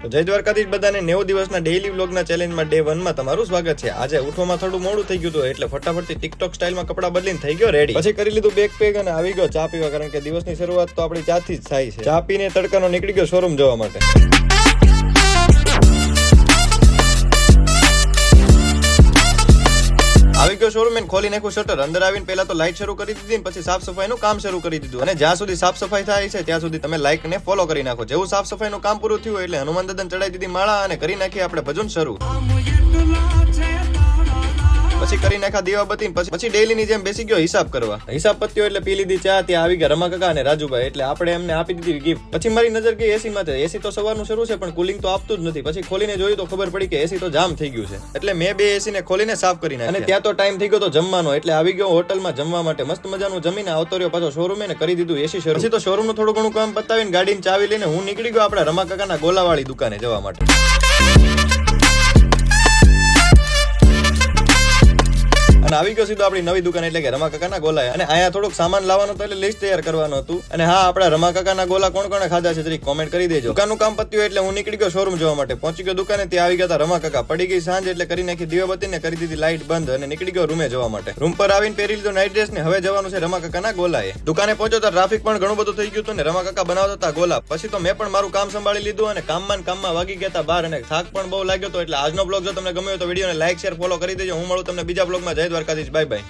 તો જય દ્વારકાધીશ બધાને 90 દિવસના ડેઈલી વ્લોગના ચેલેન્જમાં ડે 1 માં તમારું સ્વાગત છે। આજે ઉઠવામાં થોડું મોડું થઈ ગયું હતું એટલે ફટાફટથી ટિકટોક સ્ટાઇલમાં કપડા બદલીને થઈ ગયો રેડી। પછી કરી લીધું બેગ પેક અને આવી ગયો ચા પીવા, કારણ કે દિવસની શરૂઆત તો આપણી ચાથી જ થાય છે। ચા પીને તડકાનો નીકળી ગયો શોરૂમ જવા માટે। આવી ગયો શોરૂમ એને ખોલી નાખ્યું શટર। અંદર આવીને પહેલા તો લાઈટ શરૂ કરી દીધી, પછી સાફ સફાઈનું કામ શરૂ કરી દીધું। અને જ્યાં સુધી સાફ સફાઈ થાય છે ત્યાં સુધી તમે લાઈક ને ફોલો કરી નાખો। જેવું સાફ સફાઈનું કામ પૂરું થયું એટલે હનુમાન દાદાને ચડાવી દીધી માળા અને કરી નાખી આપણે ભજન શરૂ। પછી કરી નાખ્યા દીવાબત્તી, પછી ડેઈલીની જેમ બેસી ગયો હિસાબ કરવા। હિસાબ પત્યો એટલે પી લીધી ચા। ત્યાં આવી ગયા રમા કાકા અને રાજુભાઈ, એટલે આપણે એમને આપી દીધી ગિફ્ટ। પછી મારી નજર ગઈ એસી માં। એસી તો સવારનું શરૂ છે પણ કુલિંગ તો આપતું જ નથી। પછી ખોલીને જોયું તો ખબર પડી કે એસી તો જામ થઈ ગયું છે, એટલે મેં બે એસી ને ખોલીને સાફ કરી નાખ્યા। અને ત્યાં તો ટાઈમ થઈ ગયો તો જમવાનો, એટલે આવી ગયો હોટલમાં જમવા માટે। મસ્ત મજાનું જમીને આવતો રહ્યો પાછો શોરૂમે ને કરી દીધું એસી શરૂ। પછી તો શોરૂમનું થોડું ઘણું કામ પતાવીને ગાડીની ચાવી લઈને હું નીકળી ગયો આપણા રમા કાકાના ગોલાવાળી દુકાને જવા માટે। અને આવી ગયો સીધો આપણી નવી દુકાન એટલે કે રમા કાકાના ગોલા। અને અહીંયા થોડુંક સામાન લાવવાનું તો એટલે લિસ્ટ તૈયાર કરવાનું હતું। અને હા, આપણા રમા કાકાના ગોલા કોણ કોણે ખાધા છે જરીક કોમેન્ટ કરી દેજો। દુકાનનું કામ પત્યું એટલે હું નીકળી ગયો શોરૂમ જવા માટે। પહોંચી ગયો દુકાને, ત્યાં આવી ગયા હતા રમા કાકા। પડી ગઈ સાંજ એટલે કરી નાખી દીવાબત્તી ને કરી દીધી લાઈટ બંધ અને નીકળી ગયો રૂમે જવા માટે। રૂમ પર આવીને પહેરી લીધો નાઇટ ડ્રેસ ને હવે જવાનું છે રમા કાકાના ગોલાએ। દુકાને પહોંચ્યો તો ટ્રાફિક પણ ઘણું બધું થઈ ગયું હતું ને રમા કાકા બનાવતા હતા ગોલા। પછી તો મેં પણ મારું કામ સંભાળી લીધું અને કામમાં વાગી ગયા હતા 12 અને થાક પણ બહુ લાગ્યો હતો। એટલે આજનો બ્લોગ જો તમને ગમ્યો તો વિડીયોને લાઈક શેર ફોલો કરી દેજો। હું મળું તમને બીજા બ્લોગમાં। જય દ્વારકાધીશ, બાય બાય।